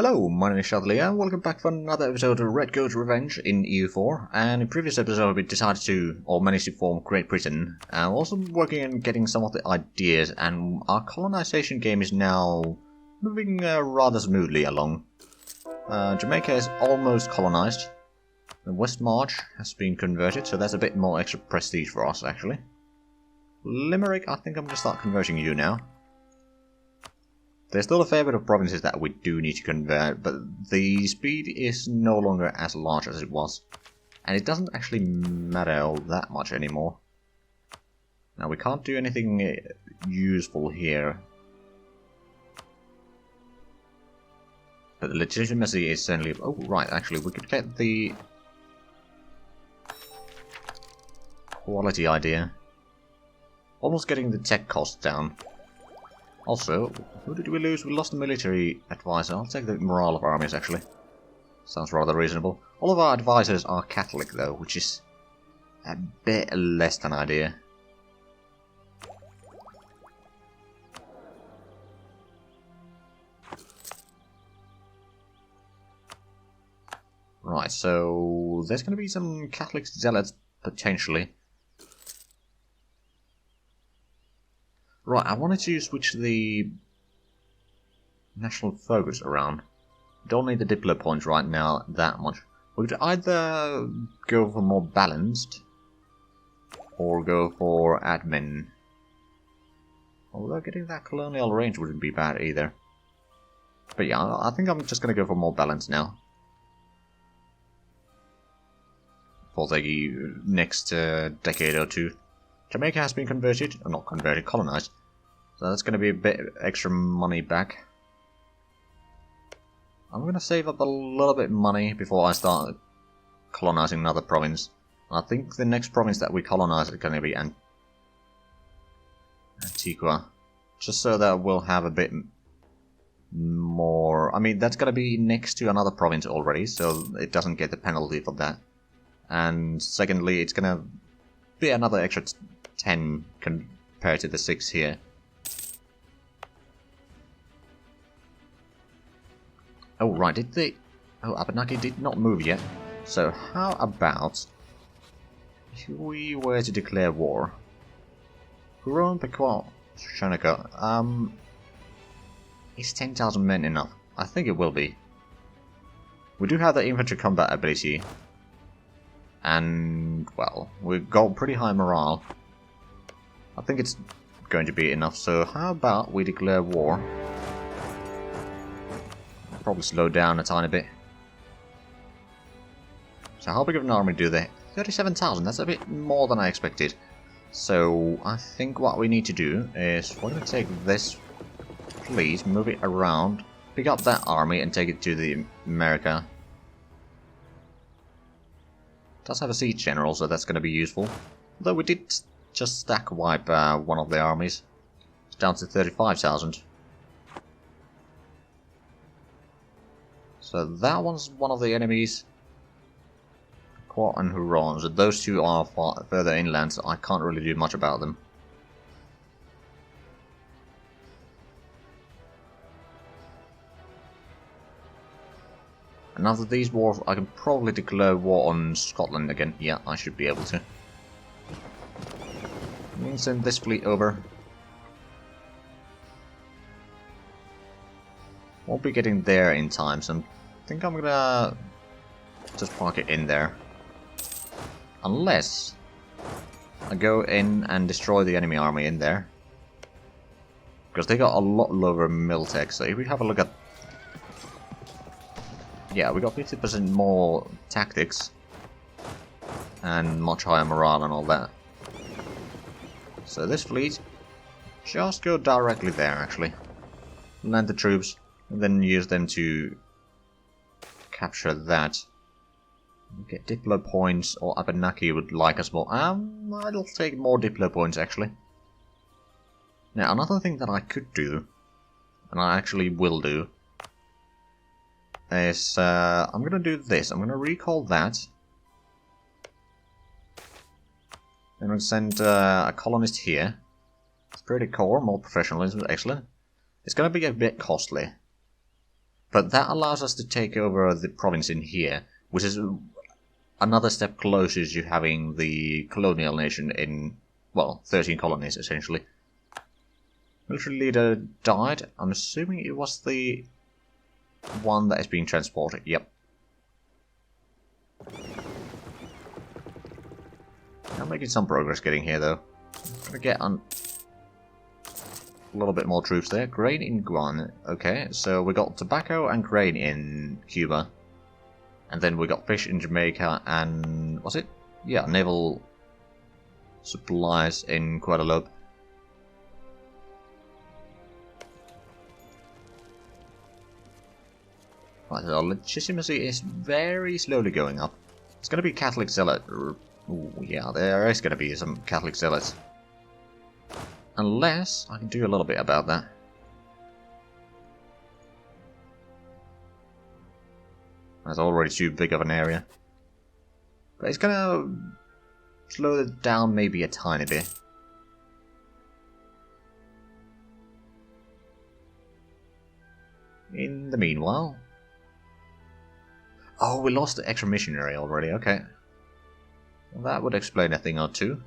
Hello, my name is Zhatelier, and welcome back for another episode of Redcoat Revenge in EU4. And in previous episode we decided to, or managed to form Great Britain. And we're also working on getting some of the ideas, and our colonization game is now moving rather smoothly along. Jamaica is almost colonized. The West March has been converted, so that's a bit more extra prestige for us actually. Limerick, I think I'm going to start converting you now. There's still a fair bit of provinces that we do need to convert, but the speed is no longer as large as it was. And it doesn't actually matter all that much anymore. Now we can't do anything useful here. But the legitimacy is certainly... Oh right, actually we could get the quality idea. Almost getting the tech cost down. Also, who did we lose? We lost the military advisor. I'll take the morale of armies, actually. Sounds rather reasonable. All of our advisors are Catholic, though, which is a bit less than ideal. Right, so there's going to be some Catholic zealots, potentially. Right, I wanted to switch the national focus around. Don't need the Diplo points right now that much. We could either go for more balanced or go for admin. Although getting that colonial range wouldn't be bad either. But yeah, I think I'm just going to go for more balance now. For the next decade or two. Jamaica has been converted, or not converted, colonized. So that's going to be a bit extra money back. I'm going to save up a little bit of money before I start colonizing another province. I think the next province that we colonize is going to be Antigua. Just so that we'll have a bit more... I mean, that's going to be next to another province already, so it doesn't get the penalty for that. And secondly, it's going to be another extra 10 compared to the 6 here. Oh right, did they... Oh, Abenaki did not move yet. So how about if we were to declare war? Huron, Pequot, Shanaka. Is 10,000 men enough? I think it will be. We do have the infantry combat ability. And, well, we've got pretty high morale. I think it's going to be enough, so how about we declare war? Probably slow down a tiny bit. So how big of an army do they? 37,000, that's a bit more than I expected. So I think what we need to do is we're going to take this fleet, move it around, pick up that army and take it to the America. It does have a siege general, so that's going to be useful. Though we did just stack wipe one of the armies. It's down to 35,000. So that one's one of the enemies. Pequot and Hurons. Those two are far further inland, so I can't really do much about them. And after these wars, I can probably declare war on Scotland again. Yeah, I should be able to. I'm going to send this fleet over. Won't be getting there in time, so I think I'm gonna just park it in there. Unless I go in and destroy the enemy army in there. Because they got a lot lower mil-tech, so if we have a look at... Yeah, we got 50% more tactics. And much higher morale and all that. So this fleet, just go directly there actually. Land the troops, and then use them to capture that. Get Diplo points, or Abenaki would like us more. I'll take more Diplo points actually. Now another thing that I could do, and I actually will do, is I'm gonna do this. I'm gonna recall that. And we'll send a colonist here. It's pretty core, more professionalism, excellent. It's gonna be a bit costly. But that allows us to take over the province in here, which is another step closer to having the colonial nation in, well, 13 colonies, essentially. Military leader died. I'm assuming it was the one that is being transported. Yep. I'm making some progress getting here, though. Gonna get on a little bit more troops there. Grain in Guam. Okay, so we got tobacco and grain in Cuba. And then we got fish in Jamaica and... was it? Yeah, naval supplies in Guadeloupe. Right, so our legitimacy is very slowly going up. It's going to be Catholic zealot. Ooh, yeah, there is going to be some Catholic zealots. Unless I can do a little bit about that. That's already too big of an area. But it's going to slow it down maybe a tiny bit. In the meanwhile... oh, we lost the extra missionary already, okay. Well, that would explain a thing or two.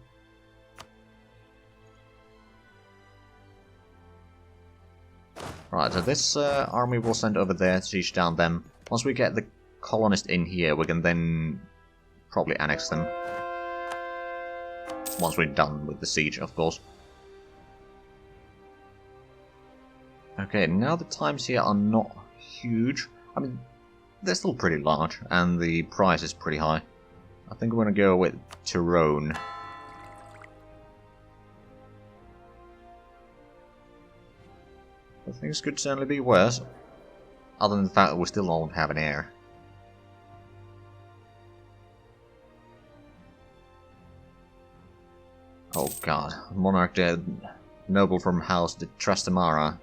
Right, so this army will send over there to siege down them. Once we get the colonists in here, we can then probably annex them. Once we're done with the siege, of course. Okay, now the times here are not huge. I mean, they're still pretty large, and the price is pretty high. I think we're going to go with Tyrone. But things could certainly be worse, other than the fact that we still don't have an heir. Oh god, monarch dead, noble from House de Trastamara.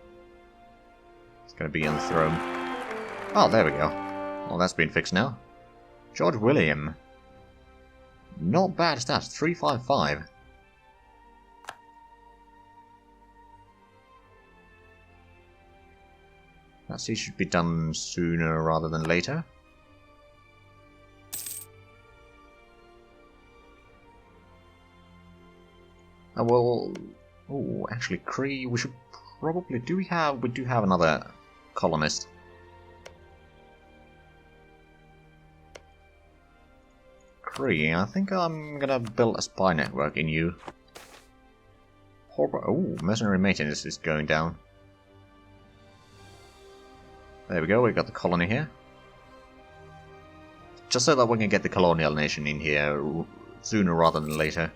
It's going to be on the throne. Oh, there we go. Well, that's been fixed now. George William. Not bad stats, 355. That siege should be done sooner rather than later. Well, oh, actually, Cree, we should probably, we do have another colonist. Cree, I think I'm gonna build a spy network in you. Oh, mercenary maintenance is going down. There we go, we got the colony here. Just so that we can get the colonial nation in here sooner rather than later.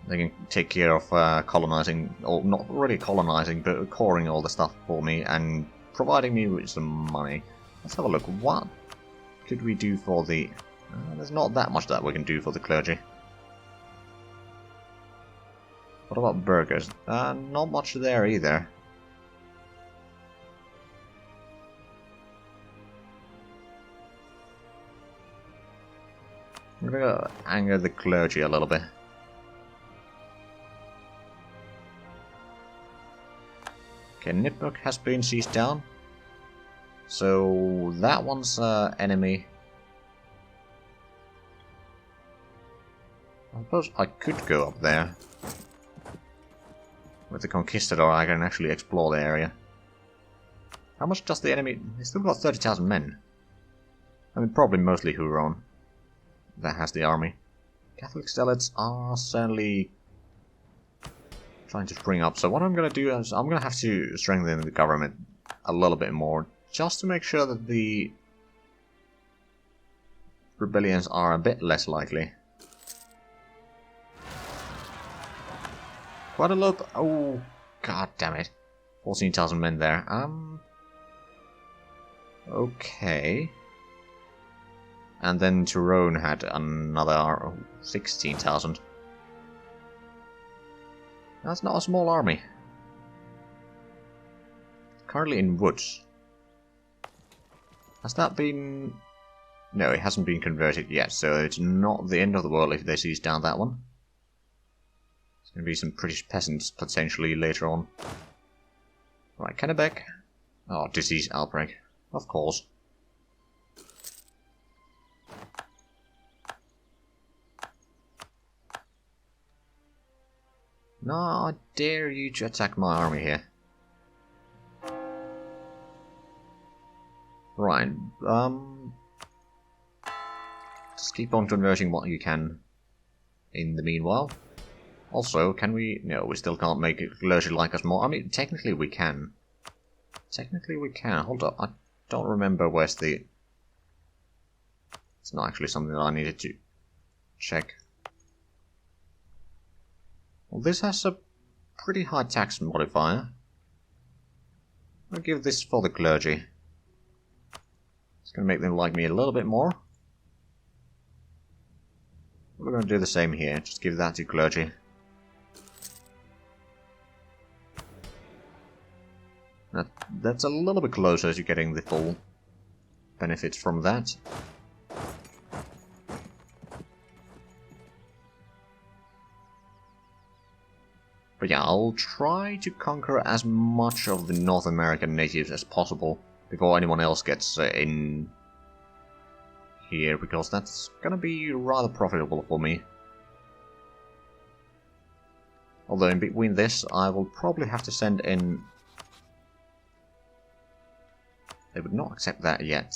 They can take care of colonizing, or not really colonizing, but coring all the stuff for me and providing me with some money. Let's have a look. What could we do for the... there's not that much that we can do for the clergy. What about burghers? Not much there either. I'm gonna anger the clergy a little bit. Okay, Nipmuc has been seized down. So that one's enemy. I suppose I could go up there. With the Conquistador, I can actually explore the area. How much does the enemy... He's still got 30,000 men. I mean, probably mostly Huron. That has the army. Catholic zealots are certainly trying to spring up. So what I'm going to do is I'm going to have to strengthen the government a little bit more. Just to make sure that the rebellions are a bit less likely. Guadeloupe, oh, god damn it. 14,000 men there. Okay. And then Tyrone had another 16,000. That's not a small army. Currently in woods. Has that been... No, it hasn't been converted yet, so it's not the end of the world if they seize down that one. There's going to be some British peasants potentially later on. Right, Kennebec. Oh, disease outbreak. Of course. No, I dare you to attack my army here. Right, just keep on converting what you can in the meanwhile. Also, can we... No, we still can't make it clergy like us more. I mean, technically we can. Technically we can. Hold up, I don't remember where's the... It's not actually something that I needed to check. Well, this has a pretty high tax modifier. I'll give this for the clergy. It's going to make them like me a little bit more. We're going to do the same here, just give that to clergy. That's a little bit closer to getting the full benefits from that. But yeah, I'll try to conquer as much of the North American natives as possible before anyone else gets in here, because that's gonna be rather profitable for me. Although in between this, I will probably have to send in... They would not accept that yet.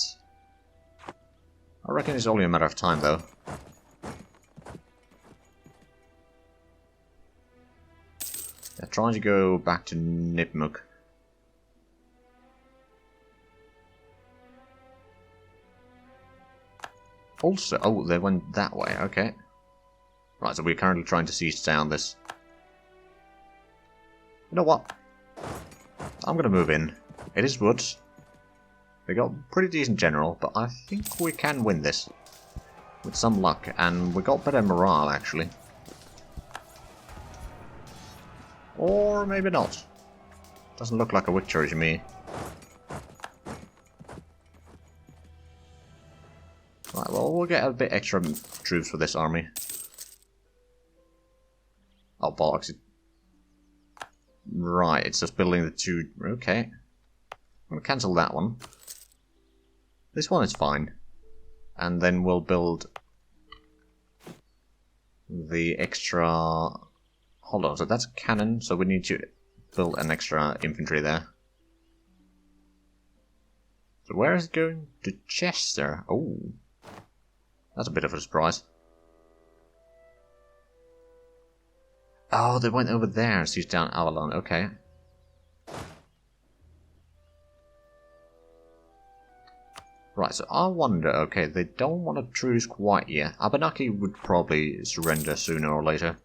I reckon it's only a matter of time, though. They're trying to go back to Nipmuc. Also, oh, they went that way, okay. Right, so we're currently trying to siege down this. You know what? I'm gonna move in. It is woods. They got pretty decent general, but I think we can win this. With some luck, and we got better morale, actually. Or maybe not. Doesn't look like a victory to me. Right, well, we'll get a bit extra troops for this army. Oh, bollocks. Right, it's just building the two... Okay. I'm going to cancel that one. This one is fine. And then we'll build the extra... Hold on, so that's a cannon, so we need to build an extra infantry there. So where is it going? To Chester. Oh. That's a bit of a surprise. Oh, they went over there and sieged down Avalon. Okay. Right, so I wonder, okay, they don't want a truce quite yet. Abenaki would probably surrender sooner or later.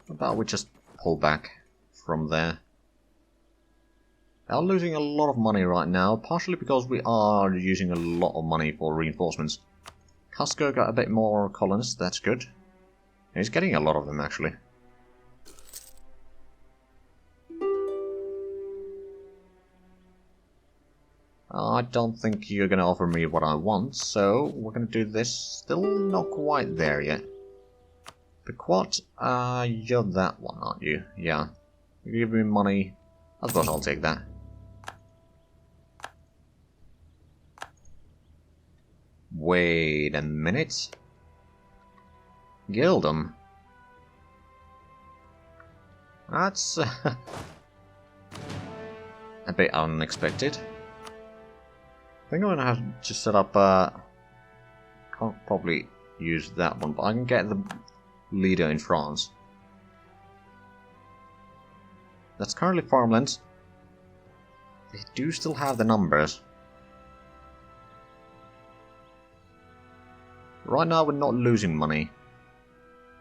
How about we just pull back from there? They are losing a lot of money right now, partially because we are using a lot of money for reinforcements. Cusco got a bit more colonists, that's good. He's getting a lot of them, actually. I don't think you're going to offer me what I want, so we're going to do this. Still not quite there yet. Pequot, you're that one, aren't you? Yeah. You give me money. I suppose I'll take that. Wait a minute. Gildem. That's a bit unexpected. I think I'm gonna have to set up. Can't probably use that one, but I can get the leader in France. That's currently farmlands. They do still have the numbers. Right now we're not losing money.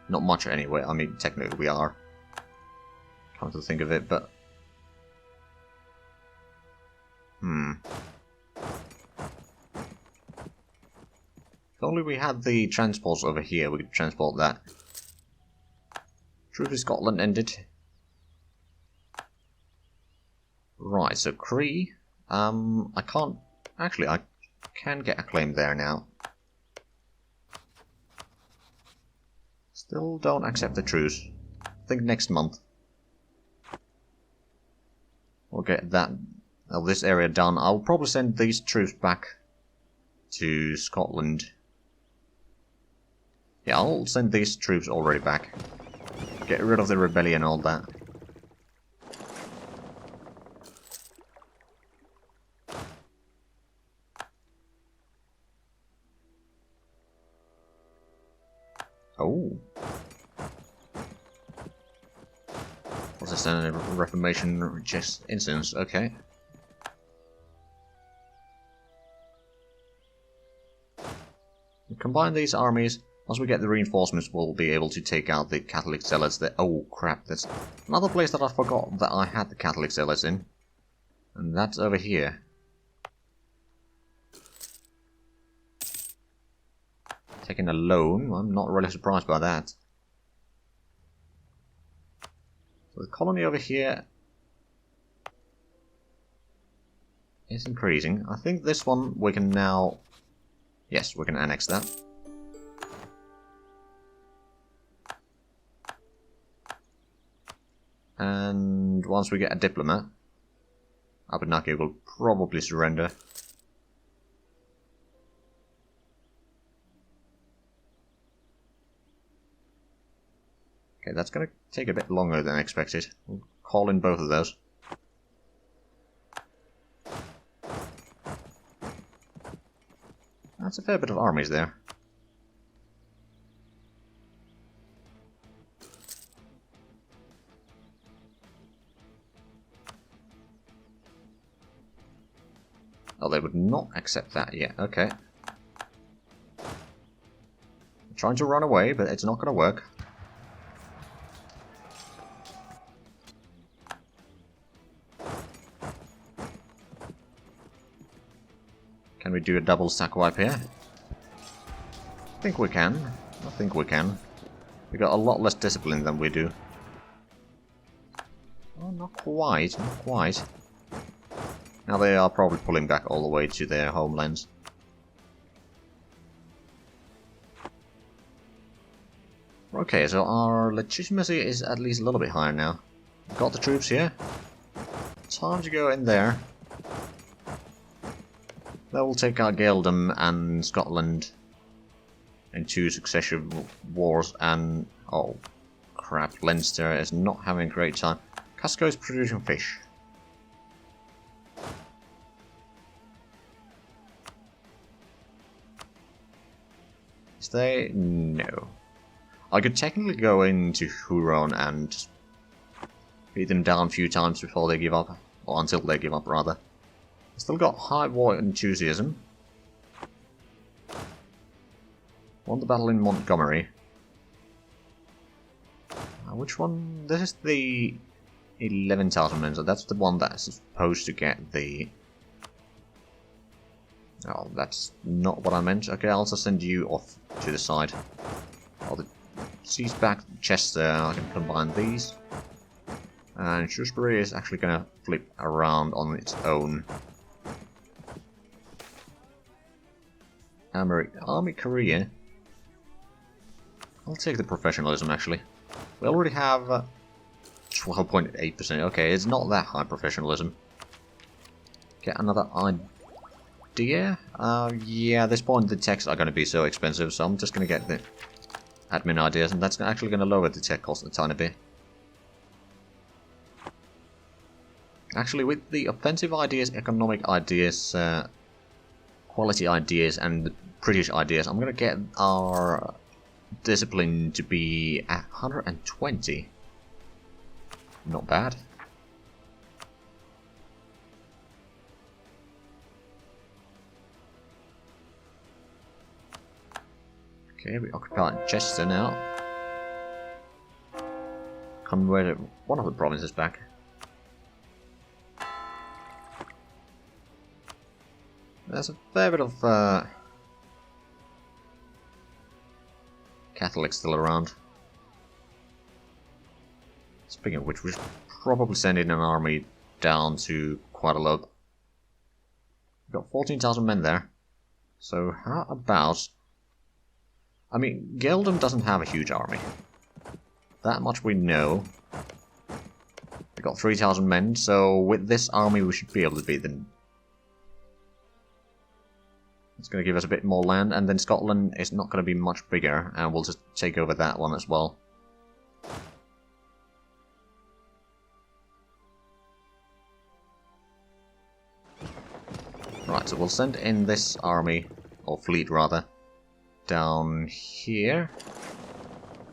Not much anyway, I mean technically we are. Come to think of it, but... If only we had the transports over here, we could transport that. Truth in Scotland ended. Right, so Cree. I can't... Actually, I can get a claim there now. Still don't accept the truce. I think next month. we'll get this area done. I'll probably send these troops back to Scotland. Yeah, I'll send these troops already back. Get rid of the rebellion and all that. Oh. What's this then? A Reformation just instance, okay. We combine these armies. Once we get the reinforcements, we'll be able to take out the Catholic zealots there. Oh crap, that's another place that I forgot that I had the Catholic zealots in. And that's over here. Taking a loan, I'm not really surprised by that. So the colony over here is increasing. I think this one we can now... Yes, we can annex that. And once we get a diplomat, Abenaki will probably surrender. Okay, that's going to take a bit longer than expected. We'll call in both of those. That's a fair bit of armies there. Oh, they would not accept that yet. Okay. I'm trying to run away, but it's not going to work. Can we do a double sack wipe here? I think we can. I think we can. We got a lot less discipline than we do. Oh, not quite, not quite. Now they are probably pulling back all the way to their homelands. Okay, so our legitimacy is at least a little bit higher now. We've got the troops here. Time to go in there. That will take out Gaeldom and Scotland in 2 successive wars, and oh crap, Leinster is not having a great time. Casco is producing fish. Is they? No. I could technically go into Huron and just beat them down a few times before they give up, or until they give up rather. Still got high war enthusiasm. Won the battle in Montgomery. Which one? This is the 11,000 men, so that's the one that's supposed to get the... Oh, that's not what I meant. Okay, I'll also send you off to the side. Oh, the siege back Chester, I can combine these. And Shrewsbury is actually going to flip around on its own. Army career. I'll take the professionalism actually. We already have 12.8%. Okay, it's not that high professionalism. Get another idea? Yeah, at this point the techs are going to be so expensive, so I'm just going to get the admin ideas, and that's actually going to lower the tech cost a tiny bit. Actually, with the offensive ideas, economic ideas, quality ideas, and the British ideas, I'm going to get our discipline to be at 120. Not bad. Okay, we occupy Chester now. Converted one of the provinces back. There's a fair bit of Catholics still around. Speaking of which, we should probably send in an army down to quite a lot. We've got 14,000 men there. So how about... I mean, Gaeldom doesn't have a huge army. That much we know. They got 3,000 men, so with this army we should be able to beat them. It's going to give us a bit more land, and then Scotland is not going to be much bigger, and we'll just take over that one as well. Right, so we'll send in this army, or fleet rather, down here.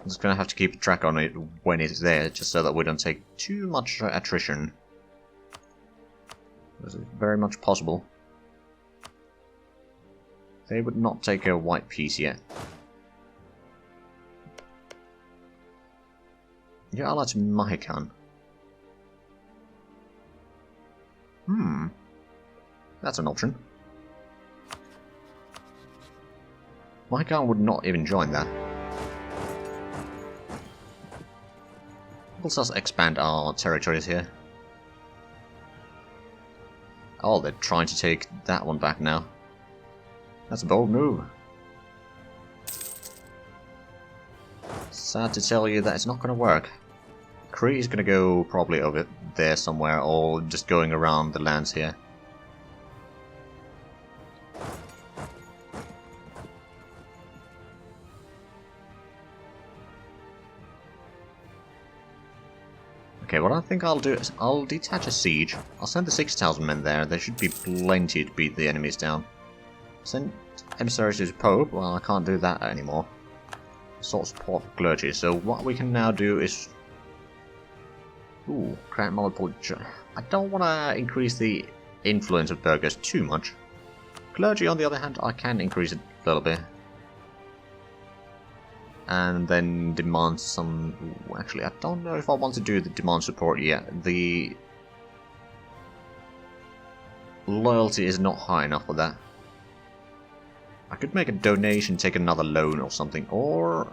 I'm just going to have to keep track on it when it's there, just so that we don't take too much attrition. This is very much possible. They would not take a white piece yet. You're allied to Mahikan. That's an option. Mahikan would not even join that. Let's just expand our territories here. Oh, they're trying to take that one back now. That's a bold move. Sad to tell you that it's not going to work. Kree is going to go probably over there somewhere, or just going around the lands here. Okay, what I think I'll do is I'll detach a siege. I'll send the 6,000 men there. There should be plenty to beat the enemies down. Send emissaries to the Pope. Well, I can't do that anymore. Sort support for clergy. So what we can now do is... Ooh, grant monopole. I don't want to increase the influence of burghers too much. Clergy, on the other hand, I can increase it a little bit. And then demand some... Ooh, actually, I don't know if I want to do the demand support yet. The loyalty is not high enough for that. I could make a donation, take another loan or something, or...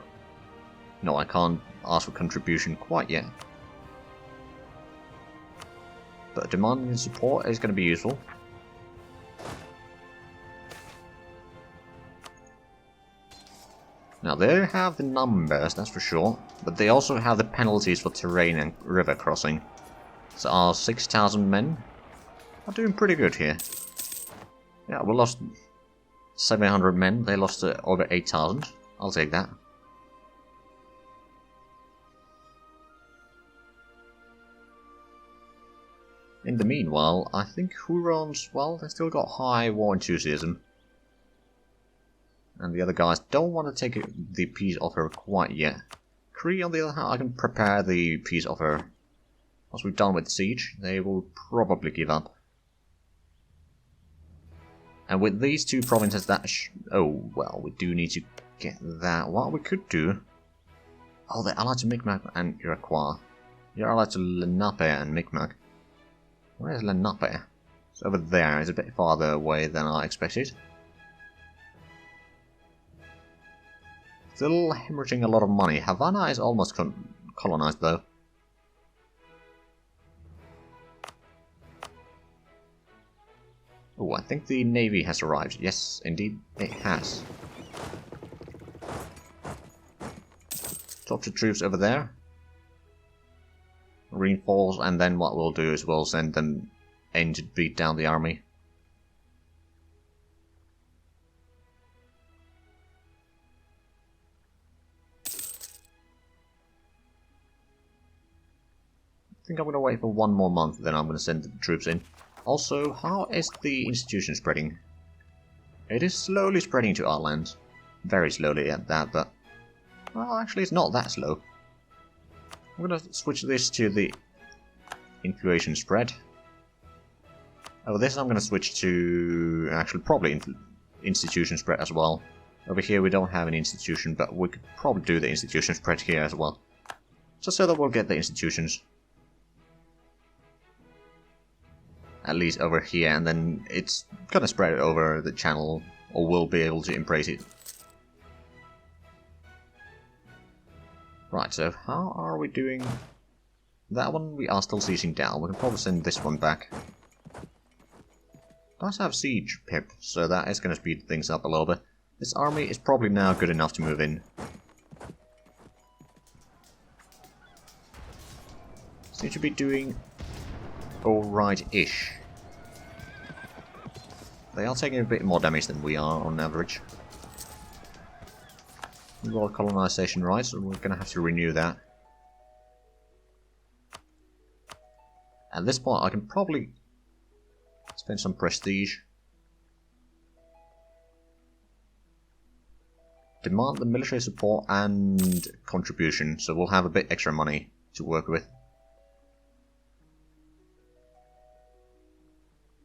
No, I can't ask for contribution quite yet. But demanding support is going to be useful. Now, they have the numbers, that's for sure, but they also have the penalties for terrain and river crossing. So our 6,000 men are doing pretty good here. Yeah, we lost 700 men, they lost over 8,000. I'll take that. In the meanwhile, I think Hurons, well, they still got high war enthusiasm. And the other guys don't want to take the peace offer quite yet. Kree, on the other hand, I can prepare the peace offer. Once we've done with the siege, they will probably give up. And with these two provinces that oh, well, we do need to get that. What we could do... Oh, they're allied to Mi'kmaq and Iroquois. You're allied to Lenape and Mi'kmaq. Where is Lenape? It's over there. It's a bit farther away than I expected. Still hemorrhaging a lot of money. Havana is almost colonized though. Oh, I think the navy has arrived. Yes, indeed it has. Talk to troops over there. Reinforce, and then what we'll do is we'll send them in to beat down the army. I think I'm going to wait for one more month, then I'm going to send the troops in. Also, how is the institution spreading? It is slowly spreading to our lands. Very slowly at that, but... Well, actually it's not that slow. I'm going to switch this to the influation spread. Over this I'm going to switch to... Actually, probably institution spread as well. Over here we don't have an institution, but we could probably do the institution spread here as well. Just so that we'll get the institutions. At least over here, and then it's gonna spread over the channel, or we'll be able to embrace it. Right, so how are we doing? That one we are still sieging down. We can probably send this one back. Does have siege pip, so that is gonna speed things up a little bit. This army is probably now good enough to move in. seem to be doing alright-ish. They are taking a bit more damage than we are on average. We've got colonization rights, so we're going to have to renew that. At this point, I can probably spend some prestige. Demand the military support and contribution, so we'll have a bit extra money to work with.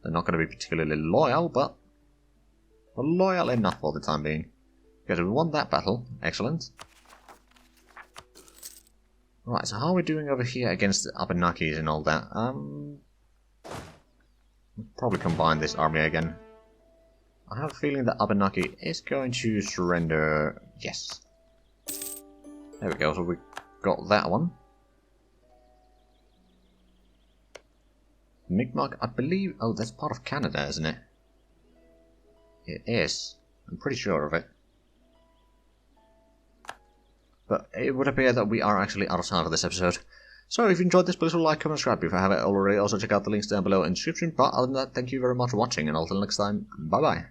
They're not going to be particularly loyal, but we're loyal enough for the time being. Because we won that battle. Excellent. Right, so how are we doing over here against the Abenakis and all that? We'll probably combine this army again. I have a feeling that Abenaki is going to surrender. Yes. There we go, so we got that one. Mi'kmaq, I believe... Oh, that's part of Canada, isn't it? It is. I'm pretty sure of it. But it would appear that we are actually out of time for this episode. So if you enjoyed this, please like, comment, subscribe if you haven't already. Also check out the links down below in the description. But other than that, thank you very much for watching, and until next time, bye bye.